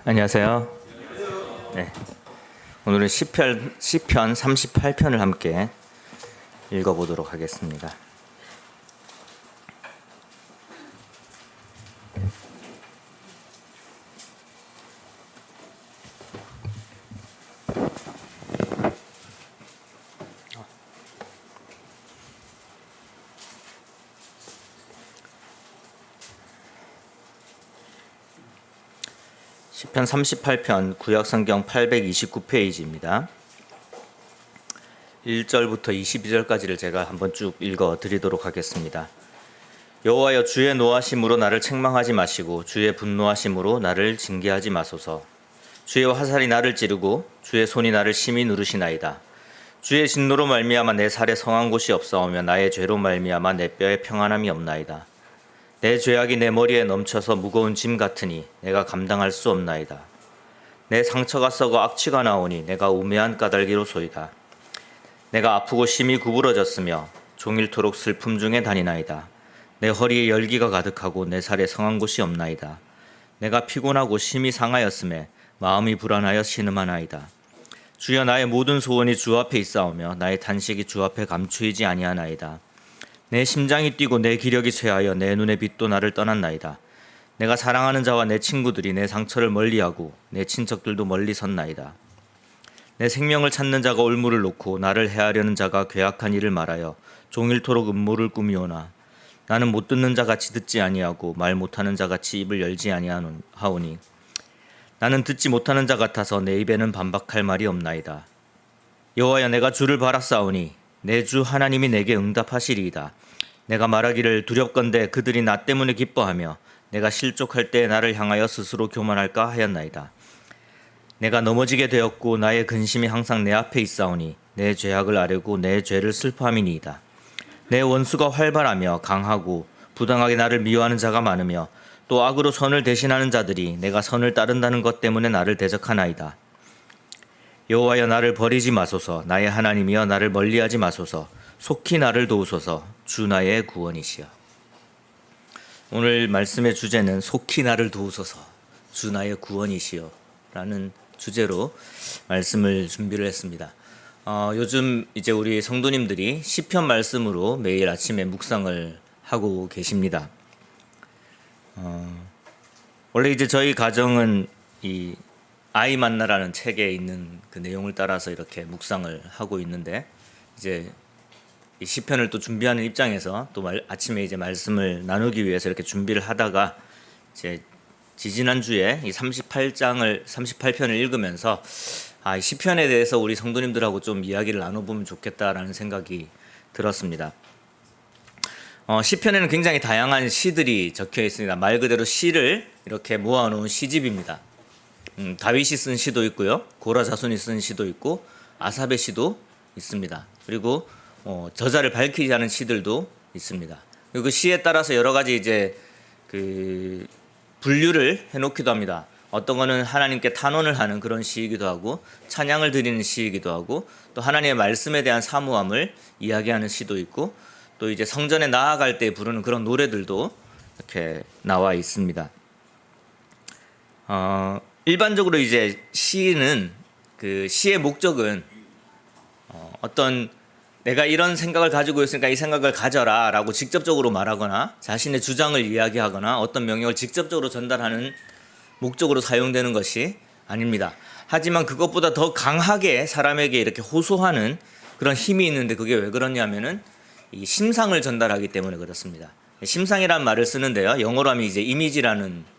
안녕하세요. 네, 오늘은 시편 38편을 함께 읽어보도록 하겠습니다. 시편 38편 구약성경 829페이지입니다. 1절부터 22절까지를 제가 한번 쭉 읽어 드리도록 하겠습니다. 여호와여, 주의 노하심으로 나를 책망하지 마시고 주의 분노하심으로 나를 징계하지 마소서. 주의 화살이 나를 찌르고 주의 손이 나를 심히 누르시나이다. 주의 진노로 말미암아 내 살에 성한 곳이 없사오며 나의 죄로 말미암아 내 뼈에 평안함이 없나이다. 내 죄악이 내 머리에 넘쳐서 무거운 짐 같으니 내가 감당할 수 없나이다. 내 상처가 썩어 악취가 나오니 내가 우매한 까닭이로소이다. 내가 아프고 심히 구부러졌으며 종일토록 슬픔 중에 다니나이다. 내 허리에 열기가 가득하고 내 살에 성한 곳이 없나이다. 내가 피곤하고 심히 상하였음에 마음이 불안하여 신음하나이다. 주여, 나의 모든 소원이 주 앞에 있사오며 나의 탄식이 주 앞에 감추이지 아니하나이다. 내 심장이 뛰고 내 기력이 쇠하여 내 눈의 빛도 나를 떠났나이다. 내가 사랑하는 자와 내 친구들이 내 상처를 멀리하고 내 친척들도 멀리 섰나이다. 내 생명을 찾는 자가 올무를 놓고 나를 해하려는 자가 괴악한 일을 말하여 종일토록 음모를 꾸미오나 나는 못 듣는 자같이 듣지 아니하고 말 못하는 자같이 입을 열지 아니하오니 나는 듣지 못하는 자 같아서 내 입에는 반박할 말이 없나이다. 여호와여, 내가 주를 바라싸우니 내 주 하나님이 내게 응답하시리이다. 내가 말하기를 두렵건대 그들이 나 때문에 기뻐하며 내가 실족할 때 나를 향하여 스스로 교만할까 하였나이다. 내가 넘어지게 되었고 나의 근심이 항상 내 앞에 있사오니 내 죄악을 아뢰고 내 죄를 슬퍼함이니이다. 내 원수가 활발하며 강하고 부당하게 나를 미워하는 자가 많으며 또 악으로 선을 대신하는 자들이 내가 선을 따른다는 것 때문에 나를 대적하나이다. 여호와여, 나를 버리지 마소서. 나의 하나님이여, 나를 멀리하지 마소서. 속히 나를 도우소서. 주 나의 구원이시여. 오늘 말씀의 주제는 속히 나를 도우소서. 주 나의 구원이시여 라는 주제로 말씀을 준비를 했습니다. 요즘 이제 우리 성도님들이 시편 말씀으로 매일 아침에 묵상을 하고 계십니다. 원래 이제 저희 가정은 이 아이 만나라는 책에 있는 그 내용을 따라서 이렇게 묵상을 하고 있는데, 이제 이 시편을 또 준비하는 입장에서 또 아침에 이제 말씀을 나누기 위해서 이렇게 준비를 하다가 이제 지지난주에 이 38편을 읽으면서 이 시편에 대해서 우리 성도님들하고 좀 이야기를 나눠보면 좋겠다라는 생각이 들었습니다. 시편에는 굉장히 다양한 시들이 적혀 있습니다. 말 그대로 시를 이렇게 모아놓은 시집입니다. 다윗이 쓴 시도 있고요, 고라 자손이 쓴 시도 있고 아삽의 시도 있습니다. 그리고 저자를 밝히지 않은 시들도 있습니다. 그리고 그 시에 따라서 여러 가지 이제 그 분류를 해놓기도 합니다. 어떤 거는 하나님께 탄원을 하는 그런 시이기도 하고 찬양을 드리는 시이기도 하고 또 하나님의 말씀에 대한 사모함을 이야기하는 시도 있고 또 이제 성전에 나아갈 때 부르는 그런 노래들도 이렇게 나와 있습니다. 일반적으로 이제 시는 그 시의 목적은 어떤 내가 이런 생각을 가지고 있으니까 이 생각을 가져라 라고 직접적으로 말하거나 자신의 주장을 이야기하거나 어떤 명령을 직접적으로 전달하는 목적으로 사용되는 것이 아닙니다. 하지만 그것보다 더 강하게 사람에게 이렇게 호소하는 그런 힘이 있는데, 그게 왜 그러냐면은 이 심상을 전달하기 때문에 그렇습니다. 심상이라는 말을 쓰는데요, 영어로 하면 이제 이미지라는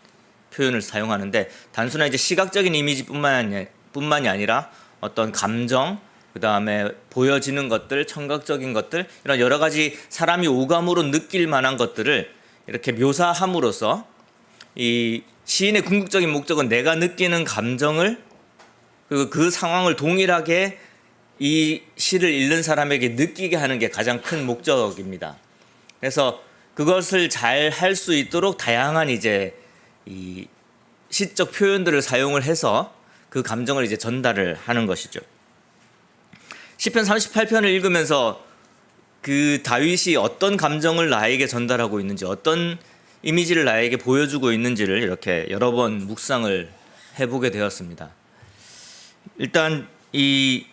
표현을 사용하는데, 단순한 이제 시각적인 이미지뿐만이 아니라 어떤 감정, 그 다음에 보여지는 것들, 청각적인 것들, 이런 여러 가지 사람이 오감으로 느낄 만한 것들을 이렇게 묘사함으로써 이 시인의 궁극적인 목적은 내가 느끼는 감정을, 그리고 그 상황을 동일하게 이 시를 읽는 사람에게 느끼게 하는 게 가장 큰 목적입니다. 그래서 그것을 잘 할 수 있도록 다양한 이제 이 시적 표현들을 사용을 해서 그 감정을 이제 전달을 하는 것이죠. 시편 38편을 읽으면서 그 다윗이 어떤 감정을 나에게 전달하고 있는지, 어떤 이미지를 나에게 보여주고 있는지를 이렇게 여러 번 묵상을 해보게 되었습니다. 일단 이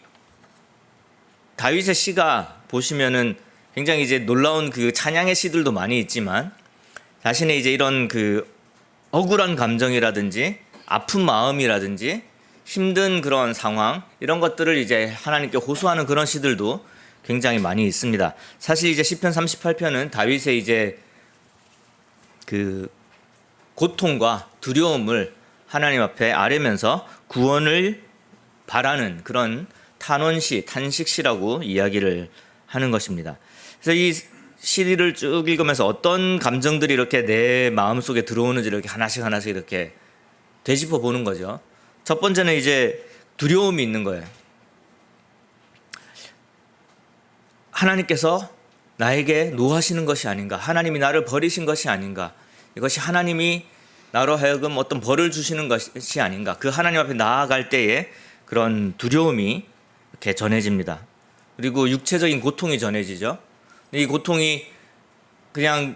다윗의 시가 보시면은 굉장히 이제 놀라운 그 찬양의 시들도 많이 있지만 자신의 이제 이런 그 억울한 감정이라든지 아픈 마음이라든지 힘든 그런 상황 이런 것들을 이제 하나님께 호소하는 그런 시들도 굉장히 많이 있습니다. 사실 이제 시편 38편은 다윗의 이제 그 고통과 두려움을 하나님 앞에 아뢰면서 구원을 바라는 그런 탄원시, 탄식시라고 이야기를 하는 것입니다. 그래서 이 시를 쭉 읽으면서 어떤 감정들이 이렇게 내 마음속에 들어오는지 이렇게 하나씩 이렇게 되짚어 보는 거죠. 첫 번째는 이제 두려움이 있는 거예요. 하나님께서 나에게 노하시는 것이 아닌가, 하나님이 나를 버리신 것이 아닌가, 이것이 하나님이 나로 하여금 어떤 벌을 주시는 것이 아닌가, 그 하나님 앞에 나아갈 때에 그런 두려움이 이렇게 전해집니다. 그리고 육체적인 고통이 전해지죠. 이 고통이 그냥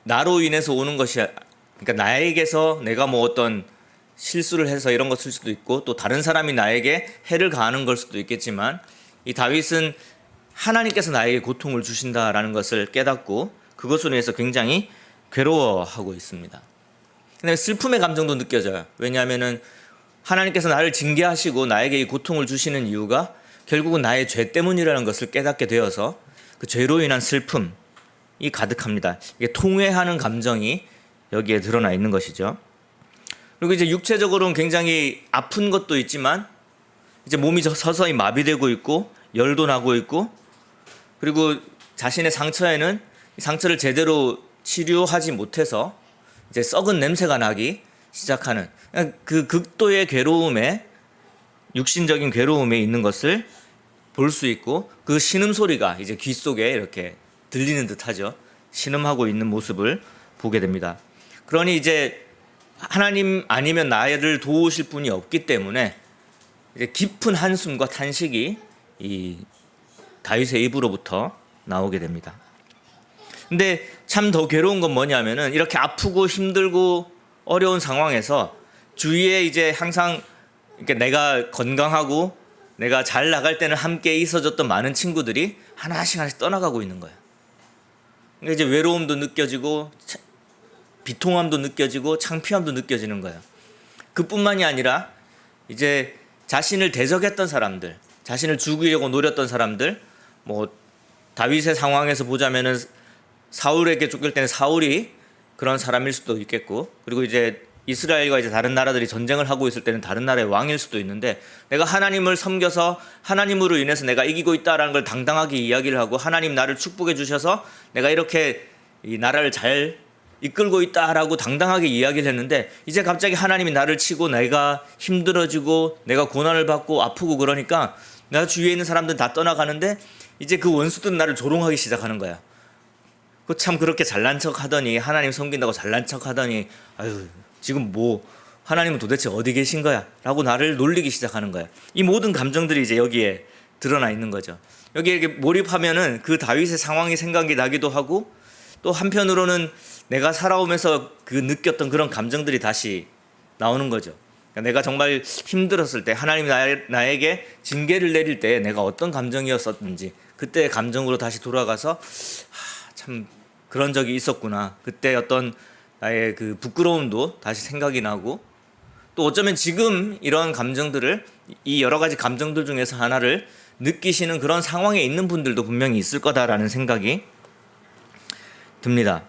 나로 인해서 오는 것이, 그러니까 나에게서 내가 뭐 어떤 실수를 해서 이런 것일 수도 있고 또 다른 사람이 나에게 해를 가하는 걸 수도 있겠지만 이 다윗은 하나님께서 나에게 고통을 주신다라는 것을 깨닫고 그것으로 인해서 굉장히 괴로워하고 있습니다. 그다음에 슬픔의 감정도 느껴져요. 왜냐하면은 하나님께서 나를 징계하시고 나에게 이 고통을 주시는 이유가 결국은 나의 죄 때문이라는 것을 깨닫게 되어서 그 죄로 인한 슬픔이 가득합니다. 이게 통회하는 감정이 여기에 드러나 있는 것이죠. 그리고 이제 육체적으로는 굉장히 아픈 것도 있지만 이제 몸이 서서히 마비되고 있고 열도 나고 있고 그리고 자신의 상처에는 상처를 제대로 치료하지 못해서 이제 썩은 냄새가 나기 시작하는 그 극도의 괴로움에 육신적인 괴로움에 있는 것을 볼 수 있고 그 신음소리가 이제 귀 속에 이렇게 들리는 듯하죠. 신음하고 있는 모습을 보게 됩니다. 그러니 이제 하나님 아니면 나를 도우실 분이 없기 때문에 이제 깊은 한숨과 탄식이 이 다윗의 입으로부터 나오게 됩니다. 근데 참 더 괴로운 건 뭐냐면은 이렇게 아프고 힘들고 어려운 상황에서 주위에 이제 항상 이렇게 내가 건강하고 내가 잘 나갈 때는 함께 있어줬던 많은 친구들이 하나씩 떠나가고 있는 거예요. 그러니까 이제 외로움도 느껴지고 비통함도 느껴지고 창피함도 느껴지는 거예요. 그뿐만이 아니라 이제 자신을 대적했던 사람들, 자신을 죽이려고 노렸던 사람들, 뭐 다윗의 상황에서 보자면은 사울에게 쫓길 때는 사울이 그런 사람일 수도 있겠고, 그리고 이제 이스라엘과 이제 다른 나라들이 전쟁을 하고 있을 때는 다른 나라의 왕일 수도 있는데, 내가 하나님을 섬겨서 하나님으로 인해서 내가 이기고 있다라는 걸 당당하게 이야기를 하고 하나님 나를 축복해 주셔서 내가 이렇게 이 나라를 잘 이끌고 있다라고 당당하게 이야기를 했는데, 이제 갑자기 하나님이 나를 치고 내가 힘들어지고 내가 고난을 받고 아프고 그러니까 내가 주위에 있는 사람들은 다 떠나가는데 이제 그 원수들은 나를 조롱하기 시작하는 거야. 그 참 그렇게 잘난 척 하더니, 하나님 섬긴다고 잘난 척 하더니 아유 지금 뭐 하나님은 도대체 어디 계신 거야? 라고 나를 놀리기 시작하는 거야. 이 모든 감정들이 이제 여기에 드러나 있는 거죠. 여기에 이렇게 몰입하면은 그 다윗의 상황이 생각이 나기도 하고, 또 한편으로는 내가 살아오면서 그 느꼈던 그런 감정들이 다시 나오는 거죠. 그러니까 내가 정말 힘들었을 때, 하나님이 나에게 징계를 내릴 때 내가 어떤 감정이었었는지 그때의 감정으로 다시 돌아가서 참 그런 적이 있었구나. 그때 어떤 나의 그 부끄러움도 다시 생각이 나고, 또 어쩌면 지금 이런 감정들을, 이 여러 가지 감정들 중에서 하나를 느끼시는 그런 상황에 있는 분들도 분명히 있을 거다라는 생각이 듭니다.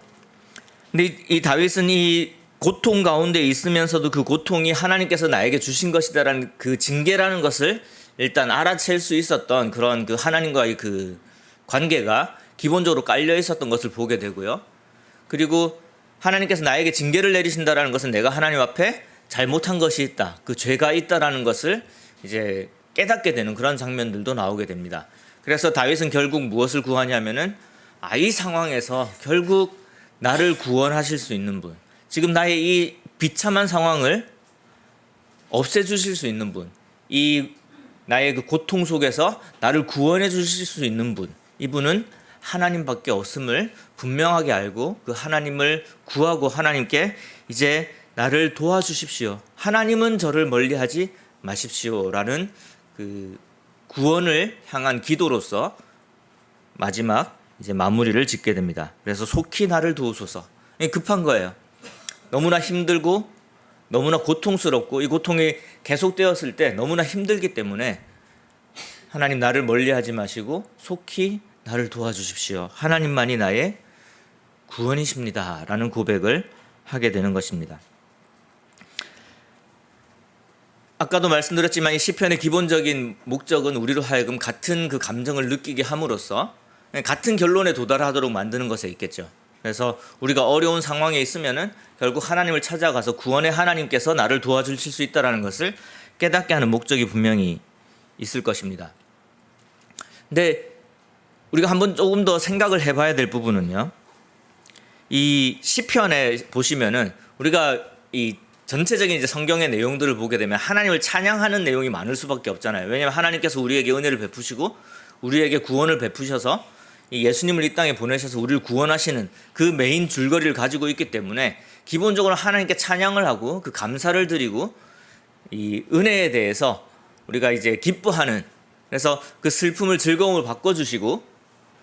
근데 이 다윗은 이 고통 가운데 있으면서도 그 고통이 하나님께서 나에게 주신 것이다라는 그 징계라는 것을 일단 알아챌 수 있었던 그런 그 하나님과의 그 관계가 기본적으로 깔려 있었던 것을 보게 되고요. 그리고 하나님께서 나에게 징계를 내리신다라는 것은 내가 하나님 앞에 잘못한 것이 있다, 그 죄가 있다라는 것을 이제 깨닫게 되는 그런 장면들도 나오게 됩니다. 그래서 다윗은 결국 무엇을 구하냐면은 이 상황에서 결국 나를 구원하실 수 있는 분, 지금 나의 이 비참한 상황을 없애주실 수 있는 분, 이 나의 그 고통 속에서 나를 구원해 주실 수 있는 분, 이분은 하나님밖에 없음을 분명하게 알고 그 하나님을 구하고 하나님께 이제 나를 도와주십시오. 하나님은 저를 멀리하지 마십시오라는 그 구원을 향한 기도로서 마지막 이제 마무리를 짓게 됩니다. 그래서 속히 나를 도우소서. 급한 거예요. 너무나 힘들고 너무나 고통스럽고 이 고통이 계속되었을 때 너무나 힘들기 때문에 하나님 나를 멀리하지 마시고 속히 나를 도와주십시오. 하나님만이 나의 구원이십니다. 라는 고백을 하게 되는 것입니다. 아까도 말씀드렸지만 이 시편의 기본적인 목적은 우리로 하여금 같은 그 감정을 느끼게 함으로써 같은 결론에 도달하도록 만드는 것에 있겠죠. 그래서 우리가 어려운 상황에 있으면은 결국 하나님을 찾아가서 구원의 하나님께서 나를 도와주실 수 있다는 것을 깨닫게 하는 목적이 분명히 있을 것입니다. 근데 우리가 한번 조금 더 생각을 해봐야 될 부분은요. 이 시편에 보시면은 우리가 이 전체적인 이제 성경의 내용들을 보게 되면 하나님을 찬양하는 내용이 많을 수밖에 없잖아요. 왜냐하면 하나님께서 우리에게 은혜를 베푸시고 우리에게 구원을 베푸셔서 이 예수님을 이 땅에 보내셔서 우리를 구원하시는 그 메인 줄거리를 가지고 있기 때문에 기본적으로 하나님께 찬양을 하고 그 감사를 드리고 이 은혜에 대해서 우리가 이제 기뻐하는, 그래서 그 슬픔을 즐거움으로 바꿔주시고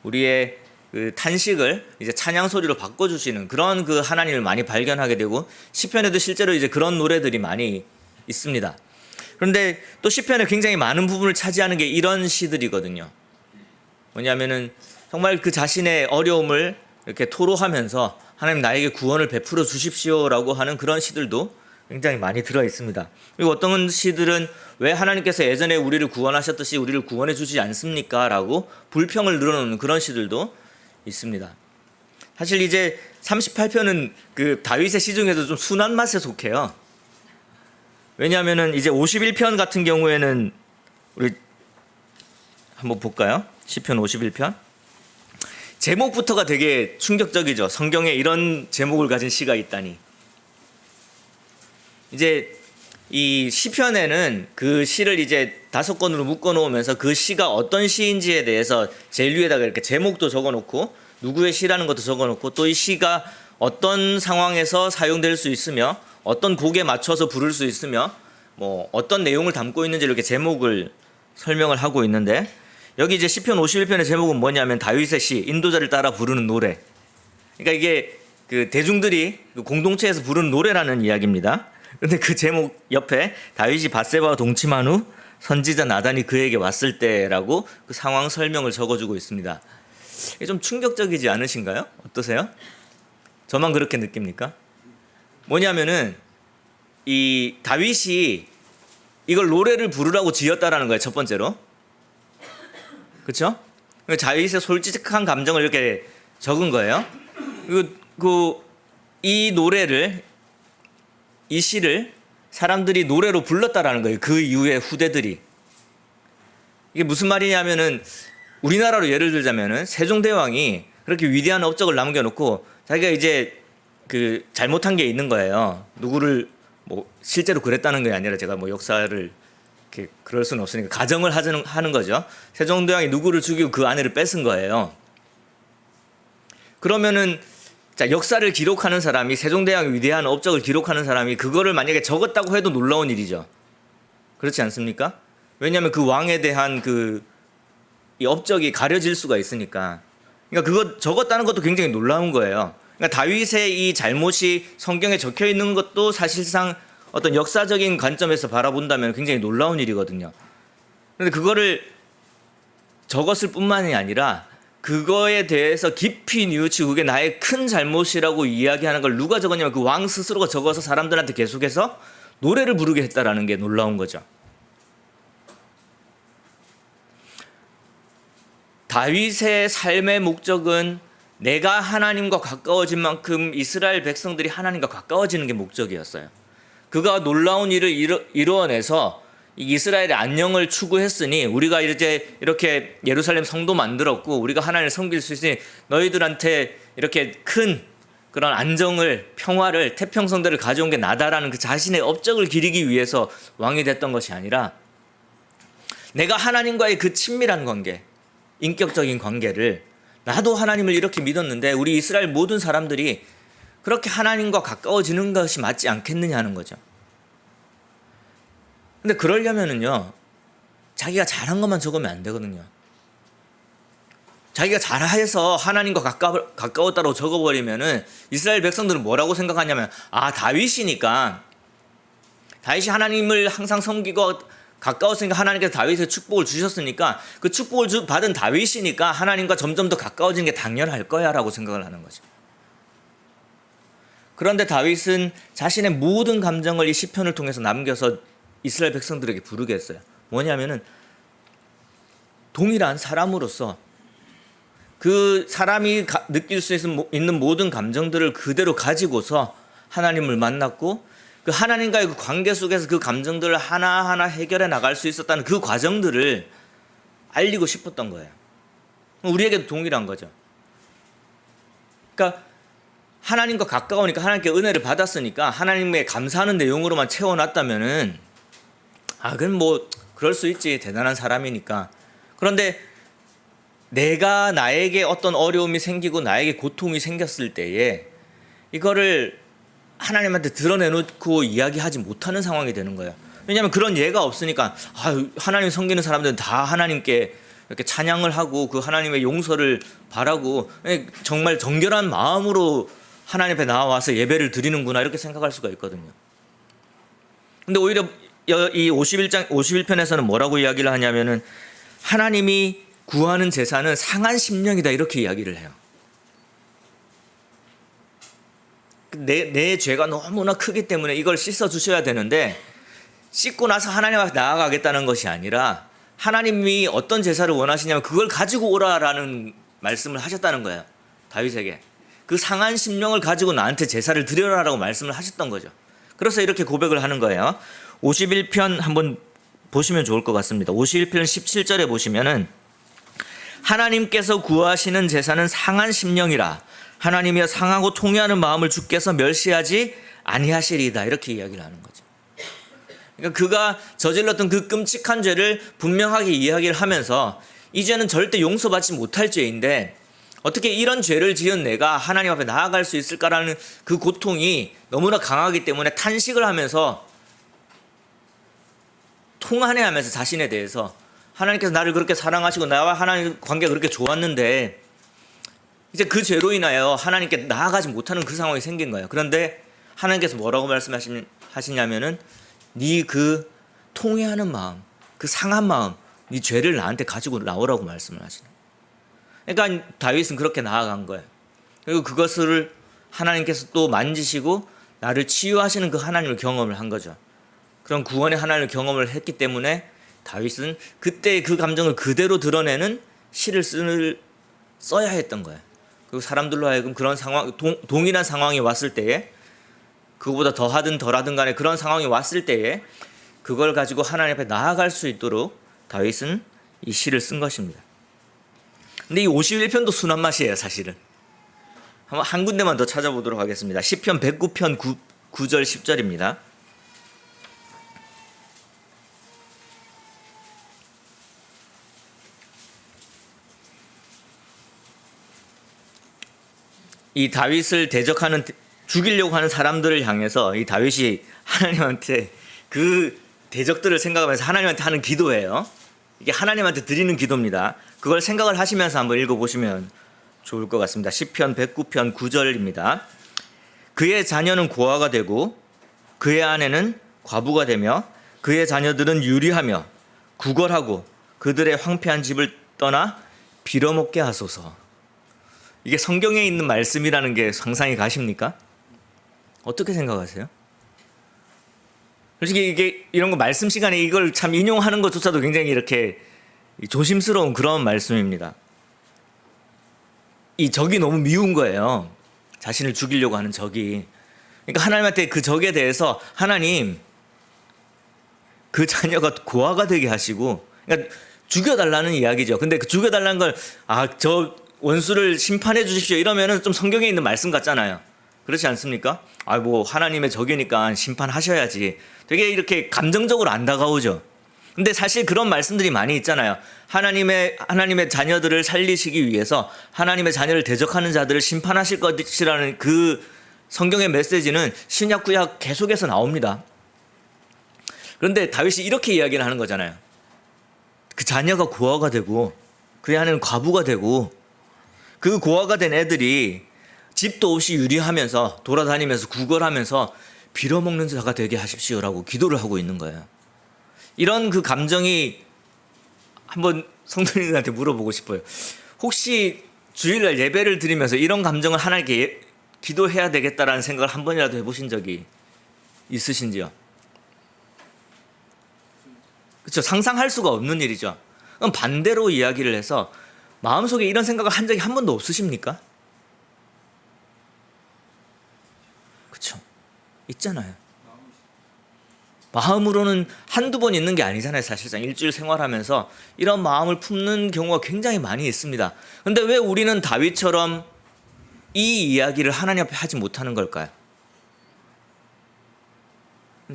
우리의 그 탄식을 이제 찬양 소리로 바꿔주시는 그런 그 하나님을 많이 발견하게 되고 시편에도 실제로 이제 그런 노래들이 많이 있습니다. 그런데 또 시편에 굉장히 많은 부분을 차지하는 게 이런 시들이거든요. 뭐냐면은 정말 그 자신의 어려움을 이렇게 토로하면서 하나님 나에게 구원을 베풀어 주십시오라고 하는 그런 시들도 굉장히 많이 들어 있습니다. 그리고 어떤 시들은 왜 하나님께서 예전에 우리를 구원하셨듯이 우리를 구원해 주지 않습니까? 라고 불평을 늘어놓는 그런 시들도 있습니다. 사실 이제 38편은 그 다윗의 시 중에도 좀 순한 맛에 속해요. 왜냐하면은 이제 51편 같은 경우에는 우리 한번 볼까요? 시편 51편. 제목부터가 되게 충격적이죠. 성경에 이런 제목을 가진 시가 있다니. 이제 이 시편에는 그 시를 이제 5권으로 묶어 놓으면서 그 시가 어떤 시인지에 대해서 제일 위에다가 이렇게 제목도 적어 놓고 누구의 시라는 것도 적어 놓고 또 이 시가 어떤 상황에서 사용될 수 있으며 어떤 곡에 맞춰서 부를 수 있으며 뭐 어떤 내용을 담고 있는지 이렇게 제목을 설명을 하고 있는데, 여기 이제 시편 51편의 제목은 뭐냐면 다윗의 시, 인도자를 따라 부르는 노래. 그러니까 이게 그 대중들이 공동체에서 부르는 노래라는 이야기입니다. 근데 그 제목 옆에 다윗이 밧세바와 동침한 후 선지자 나단이 그에게 왔을 때라고 그 상황 설명을 적어주고 있습니다. 이게 좀 충격적이지 않으신가요? 어떠세요? 저만 그렇게 느낍니까? 뭐냐면은 이 다윗이 이걸 노래를 부르라고 지었다라는 거예요. 첫 번째로. 그렇죠? 다윗의 솔직한 감정을 이렇게 적은 거예요. 그리고 이 노래를, 이 시를 사람들이 노래로 불렀다라는 거예요. 그 이후에 후대들이. 이게 무슨 말이냐면은 우리나라로 예를 들자면은 세종대왕이 그렇게 위대한 업적을 남겨놓고 자기가 이제 그 잘못한 게 있는 거예요. 누구를 뭐 실제로 그랬다는 게 아니라 제가 뭐 역사를 이렇게 그럴 수는 없으니까 가정을 하는 거죠. 세종대왕이 누구를 죽이고 그 아내를 뺏은 거예요. 그러면은 자, 역사를 기록하는 사람이, 세종대왕의 위대한 업적을 기록하는 사람이 그거를 만약에 적었다고 해도 놀라운 일이죠. 그렇지 않습니까? 왜냐하면 그 왕에 대한 이 업적이 가려질 수가 있으니까. 그러니까 그거 적었다는 것도 굉장히 놀라운 거예요. 그러니까 다윗의 이 잘못이 성경에 적혀 있는 것도 사실상 어떤 역사적인 관점에서 바라본다면 굉장히 놀라운 일이거든요. 그런데 그거를 적었을 뿐만이 아니라 그거에 대해서 깊이 뉘우치고 그게 나의 큰 잘못이라고 이야기하는 걸 누가 적었냐면 그 왕 스스로가 적어서 사람들한테 계속해서 노래를 부르게 했다라는 게 놀라운 거죠. 다윗의 삶의 목적은 내가 하나님과 가까워진 만큼 이스라엘 백성들이 하나님과 가까워지는 게 목적이었어요. 그가 놀라운 일을 이루어내서 이스라엘의 안녕을 추구했으니 우리가 이제 이렇게 예루살렘 성도 만들었고 우리가 하나님을 섬길 수 있으니 너희들한테 이렇게 큰 그런 안정을, 평화를, 태평성대를 가져온 게 나다라는 그 자신의 업적을 기리기 위해서 왕이 됐던 것이 아니라 내가 하나님과의 그 친밀한 관계, 인격적인 관계를, 나도 하나님을 이렇게 믿었는데 우리 이스라엘 모든 사람들이 그렇게 하나님과 가까워지는 것이 맞지 않겠느냐 하는 거죠. 근데 그러려면은요, 자기가 잘한 것만 적으면 안 되거든요. 자기가 잘해서 하나님과 가까웠다고 적어버리면은 이스라엘 백성들은 뭐라고 생각하냐면, 다윗이 하나님을 항상 섬기고 가까웠으니까 하나님께서 다윗의 축복을 주셨으니까 그 축복을 받은 다윗이니까 하나님과 점점 더 가까워지는 게 당연할 거야 라고 생각을 하는 거죠. 그런데 다윗은 자신의 모든 감정을 이 시편을 통해서 남겨서 이스라엘 백성들에게 부르게 했어요. 뭐냐면은 동일한 사람으로서 그 사람이 느낄 수 있는 모든 감정들을 그대로 가지고서 하나님을 만났고, 그 하나님과의 그 관계 속에서 그 감정들을 하나하나 해결해 나갈 수 있었다는 그 과정들을 알리고 싶었던 거예요. 우리에게도 동일한 거죠. 그러니까 하나님과 가까우니까, 하나님께 은혜를 받았으니까 하나님의 감사하는 내용으로만 채워놨다면은 그건 뭐 그럴 수 있지, 대단한 사람이니까. 그런데 내가 나에게 어떤 어려움이 생기고 나에게 고통이 생겼을 때에 이거를 하나님한테 드러내놓고 이야기하지 못하는 상황이 되는 거예요. 왜냐하면 그런 예가 없으니까 하나님 섬기는 사람들은 다 하나님께 이렇게 찬양을 하고 그 하나님의 용서를 바라고 정말 정결한 마음으로 하나님 앞에 나와서 예배를 드리는구나 이렇게 생각할 수가 있거든요. 근데 오히려 이 51편에서는 뭐라고 이야기를 하냐면은 하나님이 구하는 제사는 상한 심령이다 이렇게 이야기를 해요. 내 죄가 너무나 크기 때문에 이걸 씻어 주셔야 되는데, 씻고 나서 하나님 앞에 나아가겠다는 것이 아니라 하나님이 어떤 제사를 원하시냐면 그걸 가지고 오라라는 말씀을 하셨다는 거예요. 다윗에게 그 상한 심령을 가지고 나한테 제사를 드려라라고 말씀을 하셨던 거죠. 그래서 이렇게 고백을 하는 거예요. 51편 한번 보시면 좋을 것 같습니다. 51편 17절에 보시면은 하나님께서 구하시는 제사는 상한 심령이라 하나님이여 상하고 통회하는 마음을 주께서 멸시하지 아니하시리이다 이렇게 이야기를 하는 거죠. 그러니까 그가 저질렀던 그 끔찍한 죄를 분명하게 이야기를 하면서 이 죄는 절대 용서받지 못할 죄인데 어떻게 이런 죄를 지은 내가 하나님 앞에 나아갈 수 있을까라는 그 고통이 너무나 강하기 때문에 탄식을 하면서 통한해하면서 자신에 대해서, 하나님께서 나를 그렇게 사랑하시고 나와 하나님 관계가 그렇게 좋았는데 이제 그 죄로 인하여 하나님께 나아가지 못하는 그 상황이 생긴 거예요. 그런데 하나님께서 뭐라고 말씀하시냐면은 네 그 통회하는 마음, 그 상한 마음, 네 죄를 나한테 가지고 나오라고 말씀을 하시는 거예요. 그러니까 다윗은 그렇게 나아간 거예요. 그리고 그것을 하나님께서 또 만지시고 나를 치유하시는 그 하나님을 경험을 한 거죠. 그런 구원의 하나님을 경험을 했기 때문에 다윗은 그때 그 감정을 그대로 드러내는 시를 써야 했던 거예요. 그리고 사람들로 하여금 그런 상황, 동일한 상황이 왔을 때에, 그거보다 더하든 덜하든 간에 그런 상황이 왔을 때에 그걸 가지고 하나님 앞에 나아갈 수 있도록 다윗은 이 시를 쓴 것입니다. 근데 이 51편도 순한 맛이에요, 사실은. 한 군데만 더 찾아보도록 하겠습니다. 시편 109편 9절 10절입니다. 이 다윗을 대적하는, 죽이려고 하는 사람들을 향해서 이 다윗이 하나님한테 그 대적들을 생각하면서 하나님한테 하는 기도예요. 이게 하나님한테 드리는 기도입니다. 그걸 생각을 하시면서 한번 읽어보시면 좋을 것 같습니다. 시편 109편 9절입니다. 그의 자녀는 고아가 되고 그의 아내는 과부가 되며 그의 자녀들은 유리하며 구걸하고 그들의 황폐한 집을 떠나 빌어먹게 하소서. 이게 성경에 있는 말씀이라는 게 상상이 가십니까? 어떻게 생각하세요? 솔직히 이게 이런 거 말씀 시간에 이걸 참 인용하는 것조차도 굉장히 이렇게 조심스러운 그런 말씀입니다. 이 적이 너무 미운 거예요. 자신을 죽이려고 하는 적이. 그러니까 하나님한테 그 적에 대해서 하나님 그 자녀가 고아가 되게 하시고, 그러니까 죽여달라는 이야기죠. 근데 그 죽여달라는 걸 저 원수를 심판해 주십시오 이러면은 좀 성경에 있는 말씀 같잖아요. 그렇지 않습니까? 뭐 하나님의 적이니까 심판하셔야지. 되게 이렇게 감정적으로 안 다가오죠. 근데 사실 그런 말씀들이 많이 있잖아요. 하나님의 자녀들을 살리시기 위해서 하나님의 자녀를 대적하는 자들을 심판하실 것이라는 그 성경의 메시지는 신약 구약 계속해서 나옵니다. 그런데 다윗이 이렇게 이야기를 하는 거잖아요. 그 자녀가 고아가 되고 그의 아내는 과부가 되고 그 고아가 된 애들이 집도 없이 유리하면서 돌아다니면서 구걸하면서 빌어먹는 자가 되게 하십시오라고 기도를 하고 있는 거예요. 이런 그 감정이 한번 성도님들한테 물어보고 싶어요. 혹시 주일날 예배를 드리면서 이런 감정을 하나님께 기도해야 되겠다라는 생각을 한 번이라도 해보신 적이 있으신지요? 그렇죠. 상상할 수가 없는 일이죠. 그럼 반대로 이야기를 해서 마음속에 이런 생각을 한 적이 한 번도 없으십니까? 그렇죠. 있잖아요. 마음으로는 한두 번 있는 게 아니잖아요. 사실상 일주일 생활하면서 이런 마음을 품는 경우가 굉장히 많이 있습니다. 그런데 왜 우리는 다윗처럼 이 이야기를 하나님 앞에 하지 못하는 걸까요?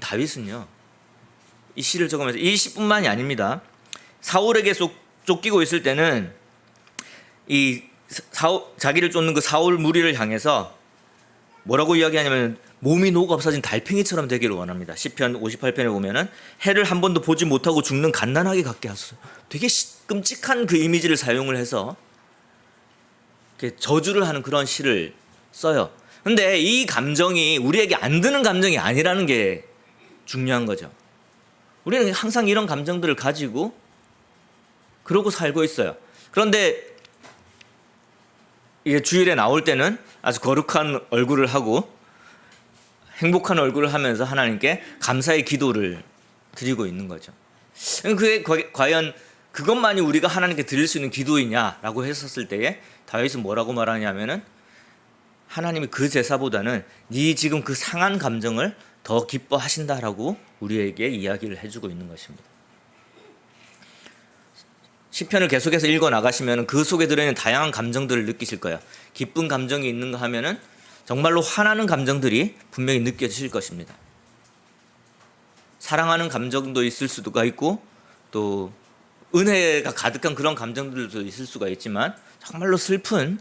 다윗은요, 이 시를 적으면서 이 시뿐만이 아닙니다. 사울에게 쫓기고 있을 때는 자기를 쫓는 그 사울 무리를 향해서 뭐라고 이야기하냐면 몸이 녹아 없어진 달팽이처럼 되기를 원합니다. 시편 58편에 보면은 해를 한 번도 보지 못하고 죽는 갓난아기 같게 하소서. 되게 끔찍한 그 이미지를 사용을 해서 이렇게 저주를 하는 그런 시를 써요. 근데 이 감정이 우리에게 안 드는 감정이 아니라는 게 중요한 거죠. 우리는 항상 이런 감정들을 가지고 그러고 살고 있어요. 그런데 이게 주일에 나올 때는 아주 거룩한 얼굴을 하고 행복한 얼굴을 하면서 하나님께 감사의 기도를 드리고 있는 거죠. 그게 과연 그것만이 우리가 하나님께 드릴 수 있는 기도이냐라고 했었을 때에 다윗은 뭐라고 말하냐면은 하나님이 그 제사보다는 네 지금 그 상한 감정을 더 기뻐하신다라고 우리에게 이야기를 해주고 있는 것입니다. 시편을 계속해서 읽어 나가시면 그 속에 들어있는 다양한 감정들을 느끼실 거예요. 기쁜 감정이 있는가 하면은 정말로 화나는 감정들이 분명히 느껴지실 것입니다. 사랑하는 감정도 있을 수가 있고 또 은혜가 가득한 그런 감정들도 있을 수가 있지만 정말로 슬픈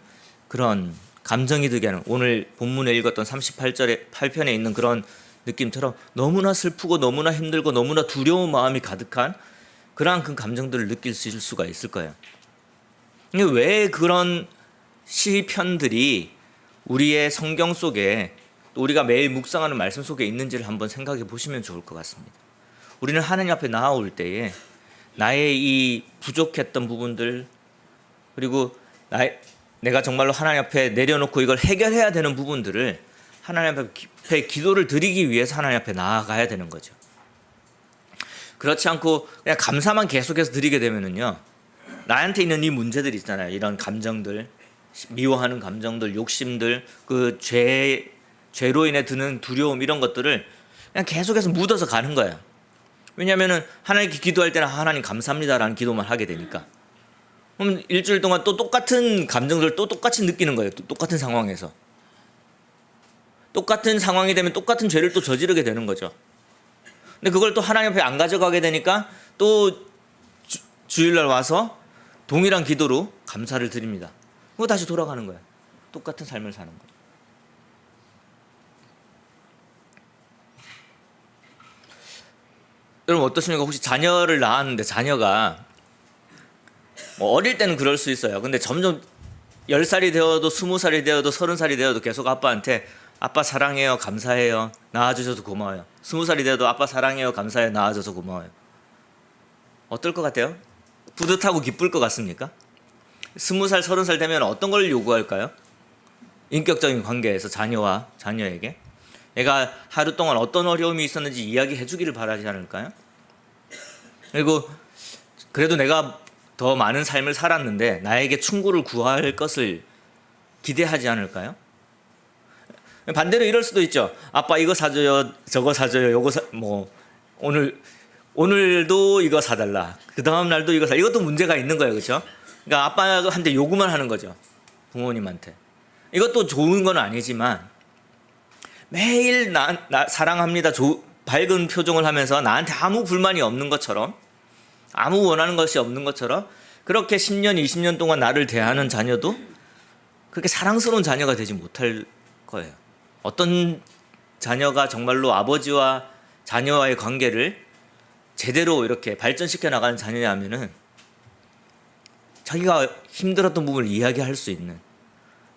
그런 감정이 들게 하는, 오늘 본문에 읽었던 38편에 있는 그런 느낌처럼 너무나 슬프고 너무나 힘들고 너무나 두려운 마음이 가득한 그러한 그 감정들을 느낄 수가 있을 거예요. 왜 그런 시편들이 우리의 성경 속에 또 우리가 매일 묵상하는 말씀 속에 있는지를 한번 생각해 보시면 좋을 것 같습니다. 우리는 하나님 앞에 나아올 때에 나의 이 부족했던 부분들, 그리고 내가 정말로 하나님 앞에 내려놓고 이걸 해결해야 되는 부분들을 하나님 앞에 기도를 드리기 위해서 하나님 앞에 나아가야 되는 거죠. 그렇지 않고 그냥 감사만 계속해서 드리게 되면은요, 나한테 있는 이 문제들이 있잖아요. 이런 감정들, 미워하는 감정들, 욕심들, 그 죄로 인해 드는 두려움, 이런 것들을 그냥 계속해서 묻어서 가는 거예요. 왜냐하면은 하나님께 기도할 때는 하나님 감사합니다라는 기도만 하게 되니까. 그럼 일주일 동안 또 똑같은 감정들을 또 똑같이 느끼는 거예요. 또 똑같은 상황에서. 똑같은 상황이 되면 똑같은 죄를 또 저지르게 되는 거죠. 근데 그걸 또 하나님 앞에 안 가져가게 되니까 또 주일날 와서 동일한 기도로 감사를 드립니다. 그거 다시 돌아가는 거예요. 똑같은 삶을 사는 거예요. 여러분 어떠십니까? 혹시 자녀를 낳았는데 자녀가 뭐 어릴 때는 그럴 수 있어요. 근데 점점 10살이 되어도 20살이 되어도 30살이 되어도 계속 아빠한테 아빠 사랑해요, 감사해요, 낳아주셔서 고마워요. 20살이 되어도 아빠 사랑해요, 감사해요, 낳아줘서 고마워요. 어떨 것 같아요? 뿌듯하고 기쁠 것 같습니까? 20살, 30살 되면 어떤 걸 요구할까요? 인격적인 관계에서 자녀와 자녀에게 얘가 하루 동안 어떤 어려움이 있었는지 이야기해 주기를 바라지 않을까요? 그리고 그래도 내가 더 많은 삶을 살았는데 나에게 충고를 구할 것을 기대하지 않을까요? 반대로 이럴 수도 있죠. 아빠 이거 사줘요, 저거 사줘요, 요거 오늘도 이거 사달라, 그 다음 날도 이거 사. 이것도 문제가 있는 거예요, 그렇죠? 그러니까 아빠한테 요구만 하는 거죠, 부모님한테. 이것도 좋은 건 아니지만 매일 나 사랑합니다, 밝은 표정을 하면서 나한테 아무 불만이 없는 것처럼, 아무 원하는 것이 없는 것처럼 그렇게 10년, 20년 동안 나를 대하는 자녀도 그렇게 사랑스러운 자녀가 되지 못할 거예요. 어떤 자녀가 정말로 아버지와 자녀와의 관계를 제대로 이렇게 발전시켜 나가는 자녀냐면은 자기가 힘들었던 부분을 이야기할 수 있는,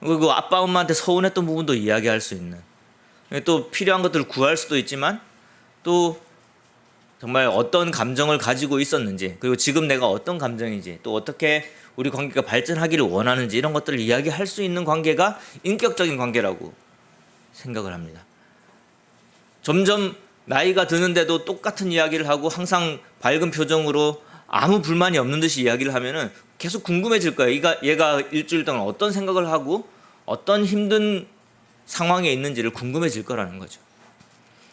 그리고 아빠 엄마한테 서운했던 부분도 이야기할 수 있는, 또 필요한 것들을 구할 수도 있지만 또 정말 어떤 감정을 가지고 있었는지, 그리고 지금 내가 어떤 감정인지, 또 어떻게 우리 관계가 발전하기를 원하는지, 이런 것들을 이야기할 수 있는 관계가 인격적인 관계라고 생각을 합니다. 점점 나이가 드는데도 똑같은 이야기를 하고 항상 밝은 표정으로 아무 불만이 없는 듯이 이야기를 하면은 계속 궁금해질 거예요. 얘가 일주일 동안 어떤 생각을 하고 어떤 힘든 상황에 있는지를 궁금해질 거라는 거죠.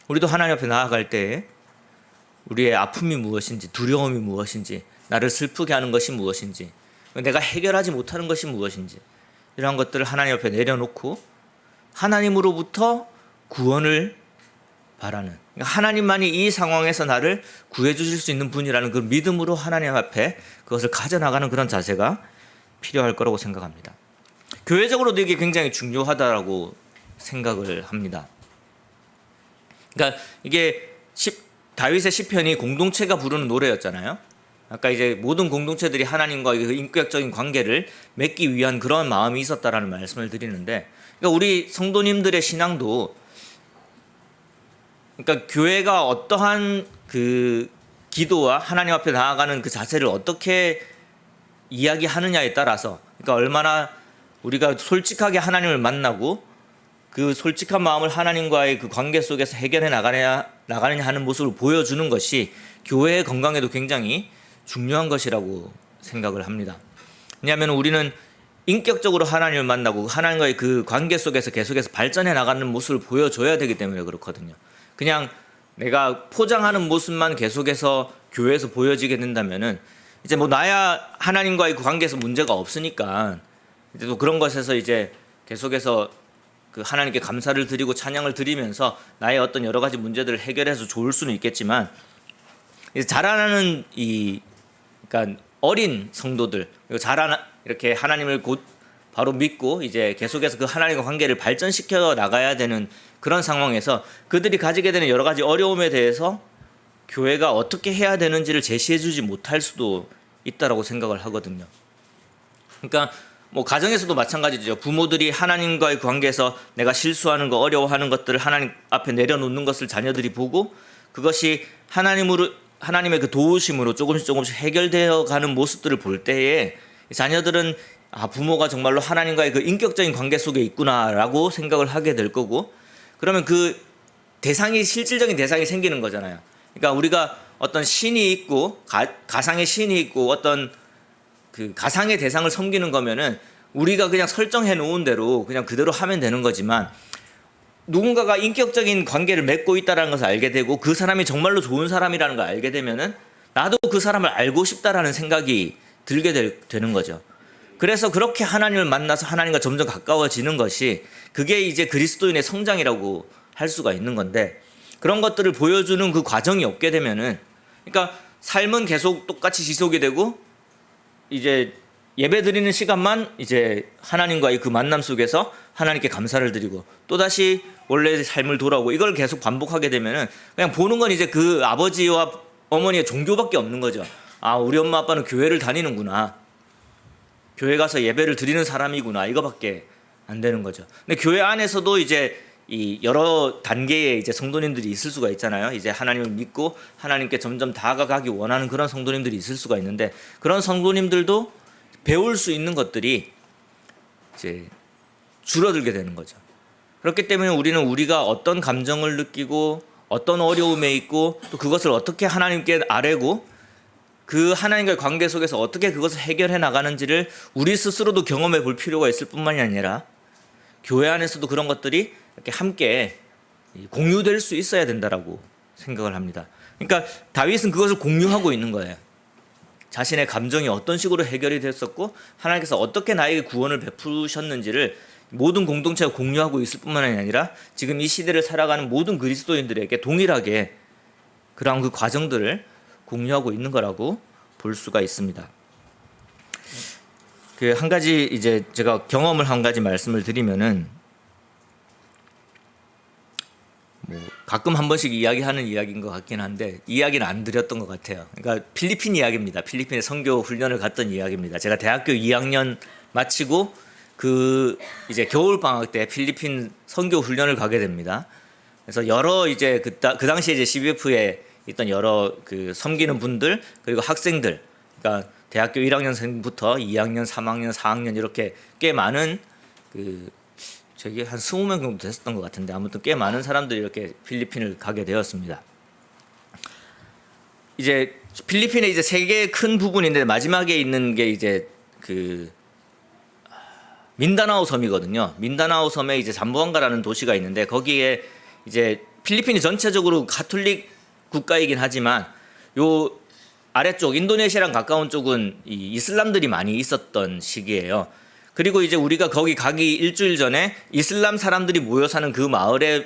우리도 하나님 앞에 나아갈 때 우리의 아픔이 무엇인지, 두려움이 무엇인지, 나를 슬프게 하는 것이 무엇인지, 내가 해결하지 못하는 것이 무엇인지, 이러한 것들을 하나님 앞에 내려놓고 하나님으로부터 구원을 바라는, 그러니까 하나님만이 이 상황에서 나를 구해 주실 수 있는 분이라는 그 믿음으로 하나님 앞에 그것을 가져나가는 그런 자세가 필요할 거라고 생각합니다. 교회적으로도 이게 굉장히 중요하다고 생각을 합니다. 그러니까 이게 다윗의 시편이 공동체가 부르는 노래였잖아요. 아까 이제 모든 공동체들이 하나님과의 그 인격적인 관계를 맺기 위한 그런 마음이 있었다라는 말씀을 드리는데, 그러니까 우리 성도님들의 신앙도, 그러니까 교회가 어떠한 그 기도와 하나님 앞에 나아가는 그 자세를 어떻게 이야기하느냐에 따라서, 그러니까 얼마나 우리가 솔직하게 하나님을 만나고 그 솔직한 마음을 하나님과의 그 관계 속에서 해결해 나가느냐 하는 모습을 보여주는 것이 교회의 건강에도 굉장히 중요한 것이라고 생각을 합니다. 왜냐하면 우리는 인격적으로 하나님을 만나고 하나님과의 그 관계 속에서 계속해서 발전해 나가는 모습을 보여줘야 되기 때문에 그렇거든요. 그냥 내가 포장하는 모습만 계속해서 교회에서 보여지게 된다면은 이제 뭐 나야 하나님과의 그 관계에서 문제가 없으니까 이제 또 그런 것에서 이제 계속해서 그 하나님께 감사를 드리고 찬양을 드리면서 나의 어떤 여러 가지 문제들을 해결해서 좋을 수는 있겠지만, 이제 자라나는 그러니까 어린 성도들, 그리고 이렇게 하나님을 곧 바로 믿고 이제 계속해서 그 하나님과 관계를 발전시켜 나가야 되는 그런 상황에서 그들이 가지게 되는 여러 가지 어려움에 대해서 교회가 어떻게 해야 되는지를 제시해주지 못할 수도 있다라고 생각을 하거든요. 그러니까 뭐 가정에서도 마찬가지죠. 부모들이 하나님과의 관계에서 내가 실수하는 거, 어려워하는 것들을 하나님 앞에 내려놓는 것을 자녀들이 보고 그것이 하나님의 그 도우심으로 조금씩 해결되어 가는 모습들을 볼 때에 자녀들은 부모가 정말로 하나님과의 그 인격적인 관계 속에 있구나라고 생각을 하게 될 거고, 그러면 그 실질적인 대상이 생기는 거잖아요. 그러니까 우리가 어떤 신이 있고 가상의 신이 있고 어떤 그 가상의 대상을 섬기는 거면은 우리가 그냥 설정해 놓은 대로 그냥 그대로 하면 되는 거지만, 누군가가 인격적인 관계를 맺고 있다는 것을 알게 되고 그 사람이 정말로 좋은 사람이라는 걸 알게 되면은 나도 그 사람을 알고 싶다라는 생각이 들게 되는 거죠. 그래서 그렇게 하나님을 만나서 하나님과 점점 가까워지는 것이, 그게 이제 그리스도인의 성장이라고 할 수가 있는 건데, 그런 것들을 보여주는 그 과정이 없게 되면은, 그러니까 삶은 계속 똑같이 지속이 되고 이제 예배 드리는 시간만 이제 하나님과의 그 만남 속에서 하나님께 감사를 드리고 또다시 원래의 삶을 돌아오고, 이걸 계속 반복하게 되면은 그냥 보는 건 이제 그 아버지와 어머니의 종교밖에 없는 거죠. 우리 엄마 아빠는 교회를 다니는구나, 교회 가서 예배를 드리는 사람이구나, 이거밖에 안 되는 거죠. 근데 교회 안에서도 이제 이 여러 단계의 이제 성도님들이 있을 수가 있잖아요. 이제 하나님을 믿고 하나님께 점점 다가가기 원하는 그런 성도님들이 있을 수가 있는데, 그런 성도님들도 배울 수 있는 것들이 이제 줄어들게 되는 거죠. 그렇기 때문에 우리는 우리가 어떤 감정을 느끼고 어떤 어려움에 있고 또 그것을 어떻게 하나님께 아뢰고 그 하나님과의 관계 속에서 어떻게 그것을 해결해 나가는지를 우리 스스로도 경험해 볼 필요가 있을 뿐만이 아니라 교회 안에서도 그런 것들이 이렇게 함께 공유될 수 있어야 된다라고 생각을 합니다. 그러니까 다윗은 그것을 공유하고 있는 거예요. 자신의 감정이 어떤 식으로 해결이 됐었고 하나님께서 어떻게 나에게 구원을 베푸셨는지를 모든 공동체가 공유하고 있을 뿐만 아니라 지금 이 시대를 살아가는 모든 그리스도인들에게 동일하게 그러한 그 과정들을 공유하고 있는 거라고 볼 수가 있습니다. 그 한 가지 이제 제가 경험을 한 가지 말씀을 드리면은, 뭐 가끔 한 번씩 이야기하는 이야기인 것 같긴 한데 이야기는 안 드렸던 것 같아요. 그러니까 필리핀 이야기입니다. 필리핀에 선교 훈련을 갔던 이야기입니다. 제가 대학교 2학년 마치고 그 이제 겨울 방학 때 필리핀 선교 훈련을 가게 됩니다. 그래서 여러 이제 그 당시에 이제 CBF에 있던 여러 그 섬기는 분들 그리고 학생들, 그러니까 대학교 1학년생부터 2학년, 3학년, 4학년 이렇게 꽤 많은 그 저기 한 20명 정도 됐었던 것 같은데 아무튼 꽤 많은 사람들이 이렇게 필리핀을 가게 되었습니다. 이제 필리핀의 이제 세 개의 큰 부분인데 마지막에 있는 게 이제 그 민다나오 섬이거든요. 민다나오 섬에 이제 잠보안가라는 도시가 있는데 거기에 이제 필리핀이 전체적으로 가톨릭 국가이긴 하지만 요 아래쪽 인도네시아랑 가까운 쪽은 이 이슬람들이 많이 있었던 시기예요. 그리고 이제 우리가 거기 가기 일주일 전에 이슬람 사람들이 모여 사는 그 마을에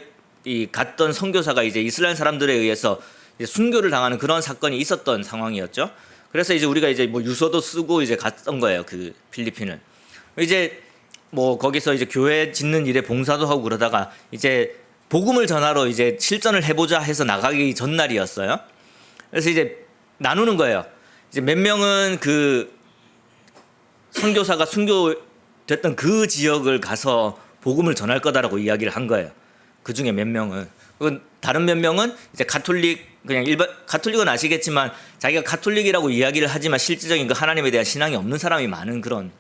갔던 선교사가 이제 이슬람 사람들에 의해서 이제 순교를 당하는 그런 사건이 있었던 상황이었죠. 그래서 이제 우리가 이제 뭐 유서도 쓰고 이제 갔던 거예요. 그 필리핀을. 이제 뭐 거기서 이제 교회 짓는 일에 봉사도 하고 그러다가 이제 복음을 전하러 이제 실전을 해보자 해서 나가기 전날이었어요. 그래서 이제 나누는 거예요. 이제 몇 명은 그 선교사가 순교됐던 그 지역을 가서 복음을 전할 거다라고 이야기를 한 거예요. 그 중에 몇 명은. 그리고 다른 몇 명은 이제 가톨릭, 그냥 일반 가톨릭은 아시겠지만 자기가 가톨릭이라고 이야기를 하지만 실질적인 그 하나님에 대한 신앙이 없는 사람이 많은 그런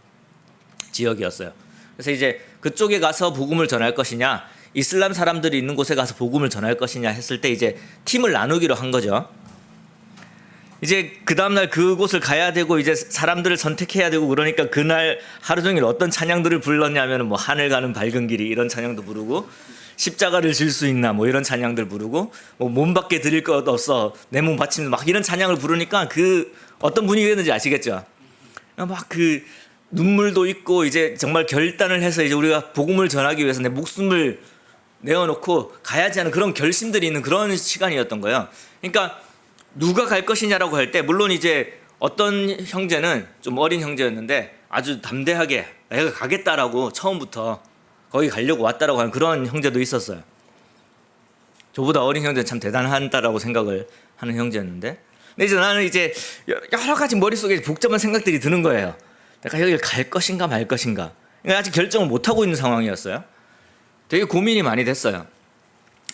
지역이었어요. 그래서 이제 그쪽에 가서 복음을 전할 것이냐, 이슬람 사람들이 있는 곳에 가서 복음을 전할 것이냐 했을 때 이제 팀을 나누기로 한 거죠. 이제 그 다음날 그곳을 가야 되고 이제 사람들을 선택해야 되고 그러니까 그날 하루 종일 어떤 찬양들을 불렀냐면 뭐 하늘 가는 밝은 길이 이런 찬양도 부르고 십자가를 질 수 있나 뭐 이런 찬양들 부르고 뭐 몸밖에 드릴 것 없어 내 몸 바치는 막 이런 찬양을 부르니까 그 어떤 분위기였는지 아시겠죠? 막 그 눈물도 있고 이제 정말 결단을 해서 이제 우리가 복음을 전하기 위해서 내 목숨을 내어놓고 가야지 하는 그런 결심들이 있는 그런 시간이었던 거예요. 그러니까 누가 갈 것이냐라고 할 때 물론 이제 어떤 형제는 좀 어린 형제였는데 아주 담대하게 내가 가겠다라고 처음부터 거기 가려고 왔다라고 하는 그런 형제도 있었어요. 저보다 어린 형제는 참 대단하다라고 생각을 하는 형제였는데 근데 이제 나는 이제 여러 가지 머릿속에 복잡한 생각들이 드는 거예요. 내가 여기를 갈 것인가 말 것인가. 그러니까 아직 결정을 못하고 있는 상황이었어요. 되게 고민이 많이 됐어요.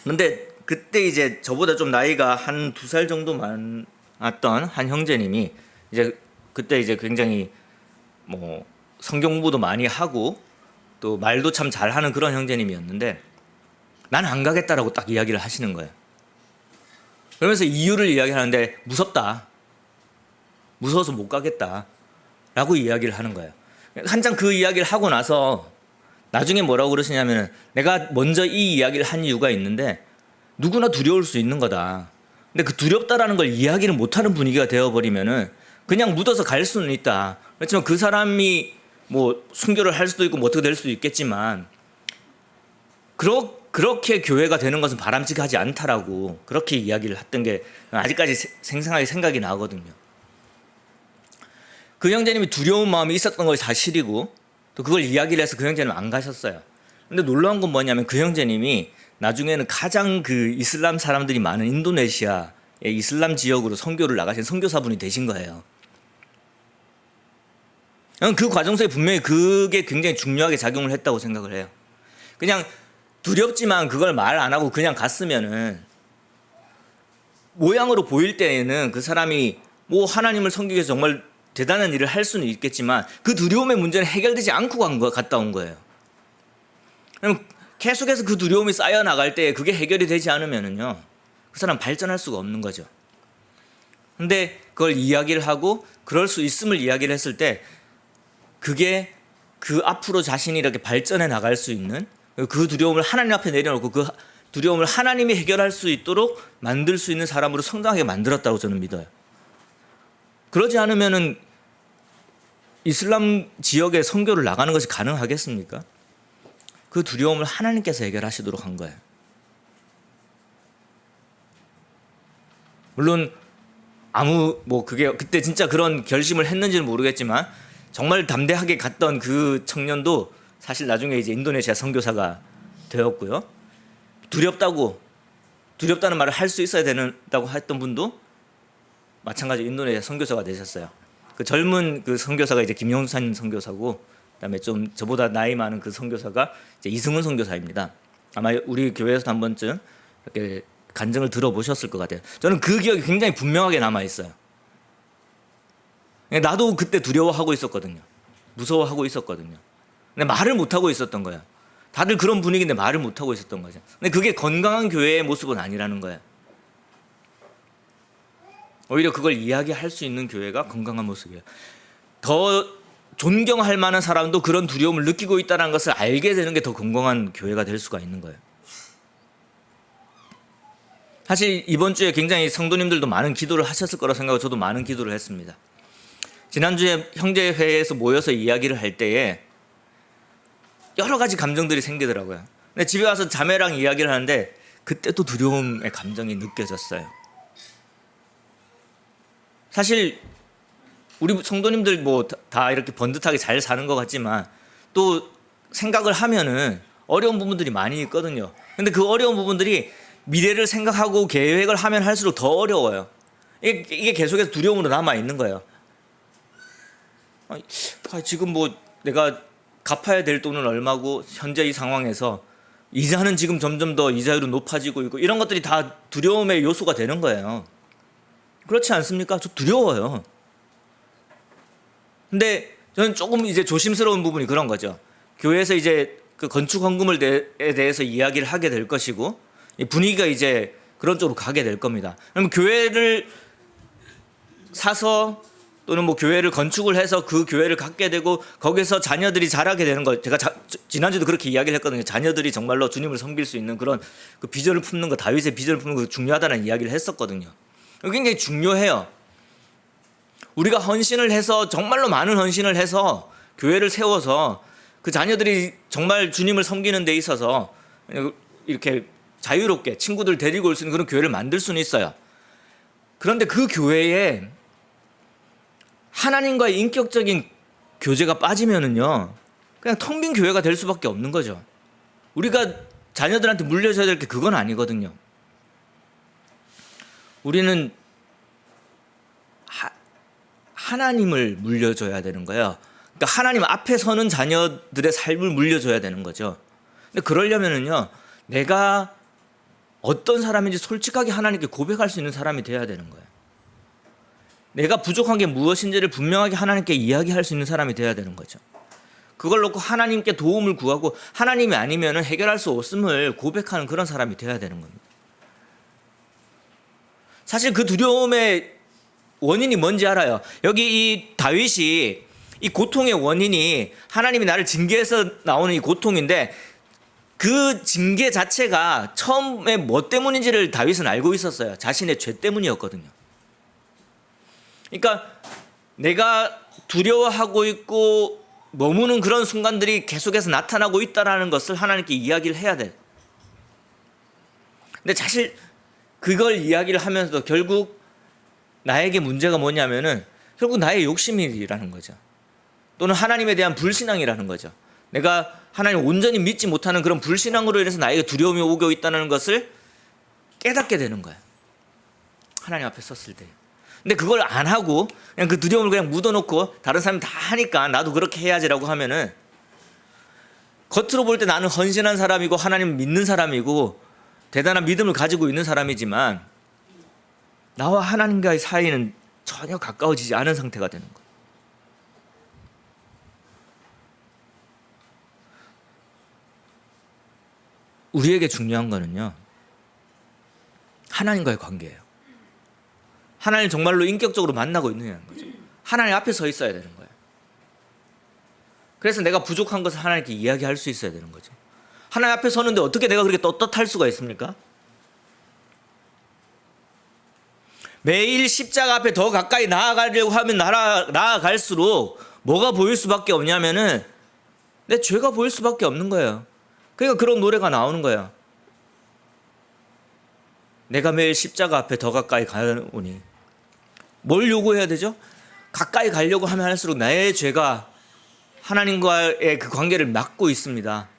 근데 그때 이제 저보다 좀 나이가 한 2살 정도 많았던 한 형제님이 이제 그때 이제 굉장히 뭐 성경 공부도 많이 하고 또 말도 참 잘하는 그런 형제님이었는데 나는 안 가겠다라고 딱 이야기를 하시는 거예요. 그러면서 이유를 이야기하는데 무섭다. 무서워서 못 가겠다. 라고 이야기를 하는 거예요. 한장 그 이야기를 하고 나서 나중에 뭐라고 그러시냐면 내가 먼저 이 이야기를 한 이유가 있는데 누구나 두려울 수 있는 거다. 근데 그 두렵다라는 걸 이야기를 못하는 분위기가 되어버리면은 그냥 묻어서 갈 수는 있다. 그렇지만 그 사람이 뭐 순교를 할 수도 있고 뭐 어떻게 될 수도 있겠지만 그렇게 교회가 되는 것은 바람직하지 않다라고 그렇게 이야기를 했던 게 아직까지 생생하게 생각이 나거든요. 그 형제님이 두려운 마음이 있었던 것이 사실이고 또 그걸 이야기를 해서 그 형제는 안 가셨어요. 근데 놀라운 건 뭐냐면 그 형제님이 나중에는 가장 그 이슬람 사람들이 많은 인도네시아의 이슬람 지역으로 선교를 나가신 선교사분이 되신 거예요. 그 과정 속에 분명히 그게 굉장히 중요하게 작용을 했다고 생각을 해요. 그냥 두렵지만 그걸 말 안 하고 그냥 갔으면은 모양으로 보일 때에는 그 사람이 뭐 하나님을 섬기기 위해서 정말 대단한 일을 할 수는 있겠지만 그 두려움의 문제는 해결되지 않고 갔다 온 거예요. 그럼 계속해서 그 두려움이 쌓여 나갈 때 그게 해결이 되지 않으면은요 그 사람 발전할 수가 없는 거죠. 근데 그걸 이야기를 하고 그럴 수 있음을 이야기를 했을 때 그게 그 앞으로 자신이 이렇게 발전해 나갈 수 있는 그 두려움을 하나님 앞에 내려놓고 그 두려움을 하나님이 해결할 수 있도록 만들 수 있는 사람으로 성장하게 만들었다고 저는 믿어요. 그러지 않으면은 이슬람 지역에 선교를 나가는 것이 가능하겠습니까? 그 두려움을 하나님께서 해결하시도록 한 거예요. 물론 그게 그때 진짜 그런 결심을 했는지는 모르겠지만 정말 담대하게 갔던 그 청년도 사실 나중에 이제 인도네시아 선교사가 되었고요. 두렵다고 두렵다는 말을 할 수 있어야 된다고 했던 분도 마찬가지로 인도네시아 선교사가 되셨어요. 그 젊은 그 선교사가 이제 김용산 선교사고, 그다음에 좀 저보다 나이 많은 그 선교사가 이제 이승훈 선교사입니다. 아마 우리 교회에서 한 번쯤 이렇게 간증을 들어보셨을 것 같아요. 저는 그 기억이 굉장히 분명하게 남아 있어요. 나도 그때 두려워하고 있었거든요. 무서워하고 있었거든요. 근데 말을 못 하고 있었던 거예요. 다들 그런 분위기인데 말을 못 하고 있었던 거죠. 근데 그게 건강한 교회의 모습은 아니라는 거예요. 오히려 그걸 이야기할 수 있는 교회가 건강한 모습이에요. 더 존경할 만한 사람도 그런 두려움을 느끼고 있다는 것을 알게 되는 게 더 건강한 교회가 될 수가 있는 거예요. 사실 이번 주에 굉장히 성도님들도 많은 기도를 하셨을 거라 생각하고 저도 많은 기도를 했습니다. 지난주에 형제회에서 모여서 이야기를 할 때에 여러 가지 감정들이 생기더라고요. 근데 집에 와서 자매랑 이야기를 하는데 그때도 두려움의 감정이 느껴졌어요. 사실 우리 성도님들 뭐 다 이렇게 번듯하게 잘 사는 것 같지만 또 생각을 하면은 어려운 부분들이 많이 있거든요. 근데 그 어려운 부분들이 미래를 생각하고 계획을 하면 할수록 더 어려워요. 이게 계속해서 두려움으로 남아 있는 거예요. 지금 뭐 내가 갚아야 될 돈은 얼마고 현재 이 상황에서 이자는 지금 점점 더 이자율은 높아지고 있고 이런 것들이 다 두려움의 요소가 되는 거예요. 그렇지 않습니까? 저 두려워요. 근데 저는 조금 이제 조심스러운 부분이 그런 거죠. 교회에서 이제 그 건축 헌금에 대해서 이야기를 하게 될 것이고 분위기가 이제 그런 쪽으로 가게 될 겁니다. 그럼 교회를 사서 또는 뭐 교회를 건축을 해서 그 교회를 갖게 되고 거기서 자녀들이 자라게 되는 거, 제가 지난주도 그렇게 이야기를 했거든요. 자녀들이 정말로 주님을 섬길 수 있는 그런 그 비전을 품는 거, 다윗의 비전을 품는 거 중요하다는 이야기를 했었거든요. 굉장히 중요해요. 우리가 헌신을 해서 정말로 많은 헌신을 해서 교회를 세워서 그 자녀들이 정말 주님을 섬기는 데 있어서 이렇게 자유롭게 친구들 데리고 올 수 있는 그런 교회를 만들 수는 있어요. 그런데 그 교회에 하나님과의 인격적인 교제가 빠지면은요, 그냥 텅 빈 교회가 될 수밖에 없는 거죠. 우리가 자녀들한테 물려줘야 될 게 그건 아니거든요. 우리는 하나님을 물려줘야 되는 거예요. 그러니까 하나님 앞에 서는 자녀들의 삶을 물려줘야 되는 거죠. 근데 그러려면은요, 내가 어떤 사람인지 솔직하게 하나님께 고백할 수 있는 사람이 돼야 되는 거예요. 내가 부족한 게 무엇인지를 분명하게 하나님께 이야기할 수 있는 사람이 돼야 되는 거죠. 그걸 놓고 하나님께 도움을 구하고 하나님이 아니면 해결할 수 없음을 고백하는 그런 사람이 돼야 되는 겁니다. 사실 그 두려움의 원인이 뭔지 알아요. 여기 이 다윗이 이 고통의 원인이 하나님이 나를 징계해서 나오는 이 고통인데 그 징계 자체가 처음에 뭐 때문인지를 다윗은 알고 있었어요. 자신의 죄 때문이었거든요. 그러니까 내가 두려워하고 있고 머무는 그런 순간들이 계속해서 나타나고 있다는 것을 하나님께 이야기를 해야 돼. 근데 사실 그걸 이야기를 하면서도 결국 나에게 문제가 뭐냐면은 결국 나의 욕심이라는 거죠. 또는 하나님에 대한 불신앙이라는 거죠. 내가 하나님을 온전히 믿지 못하는 그런 불신앙으로 인해서 나에게 두려움이 오고 있다는 것을 깨닫게 되는 거예요. 하나님 앞에 섰을 때. 근데 그걸 안 하고 그냥 그 두려움을 그냥 묻어놓고 다른 사람이 다 하니까 나도 그렇게 해야지라고 하면은 겉으로 볼 때 나는 헌신한 사람이고 하나님을 믿는 사람이고 대단한 믿음을 가지고 있는 사람이지만 나와 하나님과의 사이는 전혀 가까워지지 않은 상태가 되는 거예요. 우리에게 중요한 거는요, 하나님과의 관계예요. 하나님 정말로 인격적으로 만나고 있느냐는 거죠. 하나님 앞에 서 있어야 되는 거예요. 그래서 내가 부족한 것을 하나님께 이야기할 수 있어야 되는 거죠. 하나님 앞에 서는데 어떻게 내가 그렇게 떳떳할 수가 있습니까? 매일 십자가 앞에 더 가까이 나아가려고 하면 나아갈수록 뭐가 보일 수밖에 없냐면은 내 죄가 보일 수밖에 없는 거예요. 그러니까 그런 노래가 나오는 거예요. 내가 매일 십자가 앞에 더 가까이 가오니. 뭘 요구해야 되죠? 가까이 가려고 하면 할수록 나의 죄가 하나님과의 그 관계를 막고 있습니다.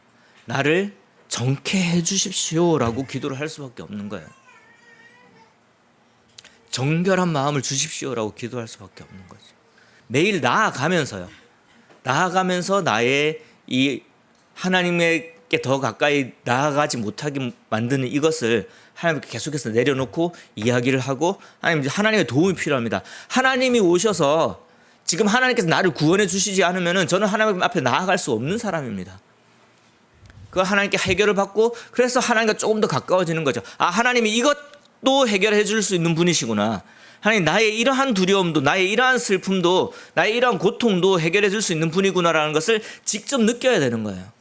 나를 정케 해 주십시오라고 기도를 할 수밖에 없는 거예요. 정결한 마음을 주십시오라고 기도할 수밖에 없는 거죠. 매일 나아가면서요. 나아가면서 나의 이 하나님께 더 가까이 나아가지 못하게 만드는 이것을 하나님께 계속해서 내려놓고 이야기를 하고, 하나님의 도움이 필요합니다. 하나님이 오셔서 지금 하나님께서 나를 구원해 주시지 않으면 저는 하나님 앞에 나아갈 수 없는 사람입니다. 그 하나님께 해결을 받고, 그래서 하나님과 조금 더 가까워지는 거죠. 하나님이 이것도 해결해 줄 수 있는 분이시구나. 하나님, 나의 이러한 두려움도, 나의 이러한 슬픔도, 나의 이러한 고통도 해결해 줄 수 있는 분이구나라는 것을 직접 느껴야 되는 거예요.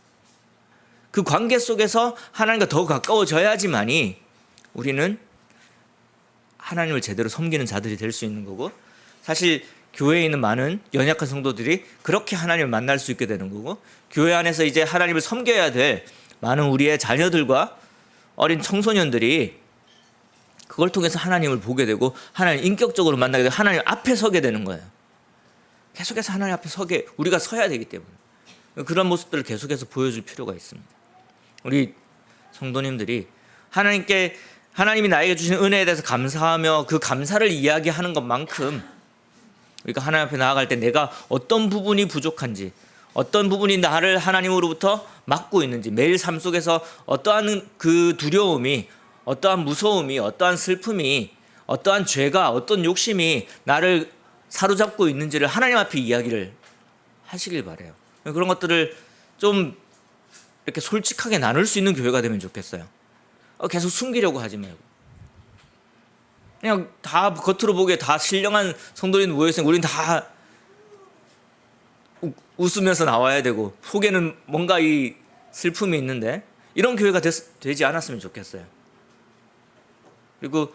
그 관계 속에서 하나님과 더 가까워져야지만이 우리는 하나님을 제대로 섬기는 자들이 될 수 있는 거고, 사실 교회에 있는 많은 연약한 성도들이 그렇게 하나님을 만날 수 있게 되는 거고, 교회 안에서 이제 하나님을 섬겨야 될 많은 우리의 자녀들과 어린 청소년들이 그걸 통해서 하나님을 보게 되고, 하나님 인격적으로 만나게 되고, 하나님 앞에 서게 되는 거예요. 계속해서 하나님 앞에 우리가 서야 되기 때문에 그런 모습들을 계속해서 보여줄 필요가 있습니다. 우리 성도님들이 하나님이 나에게 주신 은혜에 대해서 감사하며 그 감사를 이야기하는 것만큼, 우리가 하나님 앞에 나아갈 때 내가 어떤 부분이 부족한지, 어떤 부분이 나를 하나님으로부터 막고 있는지, 매일 삶 속에서 어떠한 그 두려움이, 어떠한 무서움이, 어떠한 슬픔이, 어떠한 죄가, 어떤 욕심이 나를 사로잡고 있는지를 하나님 앞에 이야기를 하시길 바라요. 그런 것들을 좀 이렇게 솔직하게 나눌 수 있는 교회가 되면 좋겠어요. 계속 숨기려고 하지 말고, 그냥 다 겉으로 보기에 다 신령한 성도들이 모여있으면 우리는 다 웃으면서 나와야 되고, 속에는 뭔가 이 슬픔이 있는데, 이런 교회가 되지 않았으면 좋겠어요. 그리고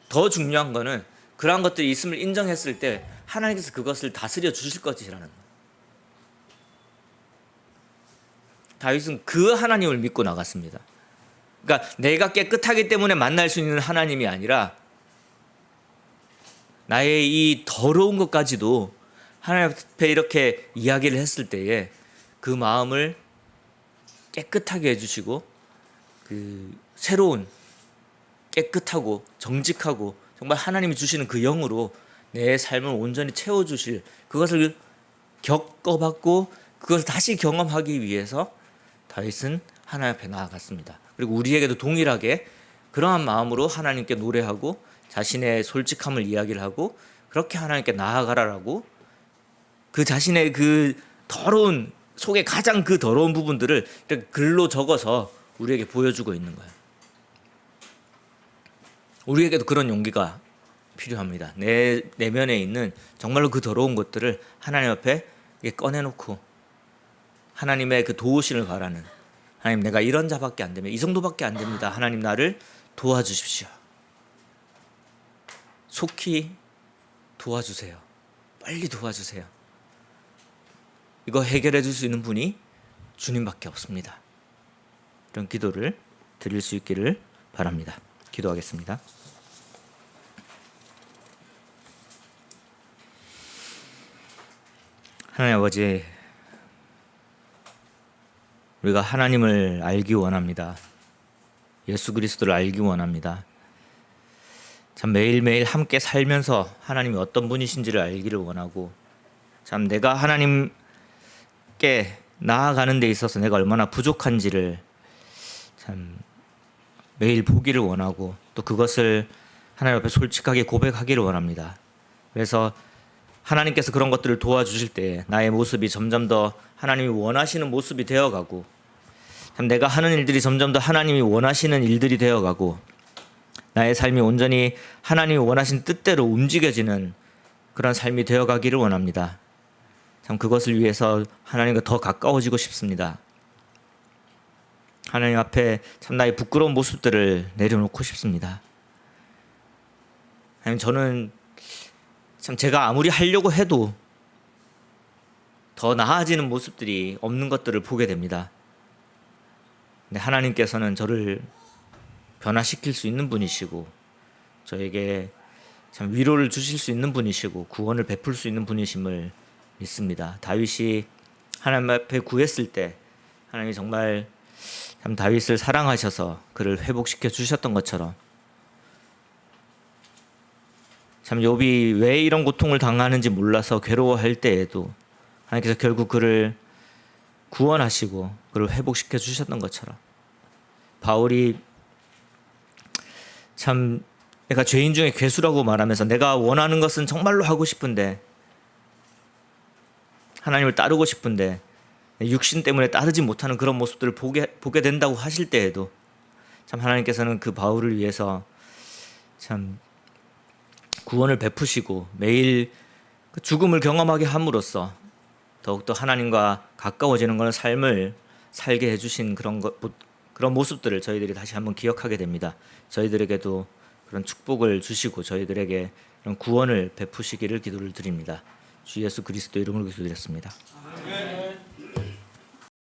더 중요한 거는 그러한 것들이 있음을 인정했을 때 하나님께서 그것을 다스려 주실 것이라는 거예요. 다윗은 그 하나님을 믿고 나갔습니다. 그러니까 내가 깨끗하기 때문에 만날 수 있는 하나님이 아니라, 나의 이 더러운 것까지도 하나님 앞에 이렇게 이야기를 했을 때에 그 마음을 깨끗하게 해주시고, 그 새로운 깨끗하고 정직하고 정말 하나님이 주시는 그 영으로 내 삶을 온전히 채워주실, 그것을 겪어봤고 그것을 다시 경험하기 위해서 다윗은 하나님 앞에 나아갔습니다. 그리고 우리에게도 동일하게 그러한 마음으로 하나님께 노래하고 자신의 솔직함을 이야기를 하고, 그렇게 하나님께 나아가라라고 그 자신의 그 더러운 속에 가장 그 더러운 부분들을 이렇게 글로 적어서 우리에게 보여주고 있는 거예요. 우리에게도 그런 용기가 필요합니다. 내 내면에 있는 정말로 그 더러운 것들을 하나님 앞에 꺼내놓고 하나님의 그 도우심을 바라는, 하나님, 내가 이런 자밖에 안 되면, 이 정도밖에 안 됩니다. 하나님, 나를 도와주십시오. 속히 도와주세요. 빨리 도와주세요. 이거 해결해 줄 수 있는 분이 주님밖에 없습니다. 이런 기도를 드릴 수 있기를 바랍니다. 기도하겠습니다. 하나님 아버지, 우리가 하나님을 알기 원합니다. 예수 그리스도를 알기 원합니다. 참 매일매일 함께 살면서 하나님이 어떤 분이신지를 알기를 원하고, 참 내가 하나님께 나아가는 데 있어서 내가 얼마나 부족한지를 참 매일 보기를 원하고, 또 그것을 하나님 앞에 솔직하게 고백하기를 원합니다. 그래서 하나님께서 그런 것들을 도와주실 때 나의 모습이 점점 더 하나님이 원하시는 모습이 되어가고, 참 내가 하는 일들이 점점 더 하나님이 원하시는 일들이 되어가고, 나의 삶이 온전히 하나님이 원하신 뜻대로 움직여지는 그런 삶이 되어가기를 원합니다. 참 그것을 위해서 하나님과 더 가까워지고 싶습니다. 하나님 앞에 참 나의 부끄러운 모습들을 내려놓고 싶습니다. 하나님, 저는 참 제가 아무리 하려고 해도 더 나아지는 모습들이 없는 것들을 보게 됩니다. 근데 하나님께서는 저를 변화시킬 수 있는 분이시고, 저에게 참 위로를 주실 수 있는 분이시고, 구원을 베풀 수 있는 분이심을 믿습니다. 다윗이 하나님 앞에 구했을 때 하나님이 정말 참 다윗을 사랑하셔서 그를 회복시켜 주셨던 것처럼, 참 욥이 왜 이런 고통을 당하는지 몰라서 괴로워할 때에도 하나님께서 결국 그를 구원하시고 그를 회복시켜 주셨던 것처럼 바울이 참 내가 죄인 중에 괴수라고 말하면서 내가 원하는 것은 정말로 하고 싶은데 하나님을 따르고 싶은데 육신 때문에 따르지 못하는 그런 모습들을 보게 된다고 하실 때에도 참 하나님께서는 그 바울을 위해서 참 구원을 베푸시고 매일 그 죽음을 경험하게 함으로써 더욱더 하나님과 가까워지는 그런 삶을 살게 해주신 그런 모습들을 저희들이 다시 한번 기억하게 됩니다. 저희들에게도 그런 축복을 주시고 저희들에게 그런 구원을 베푸시기를 기도를 드립니다. 주 예수 그리스도 이름으로 기도드렸습니다.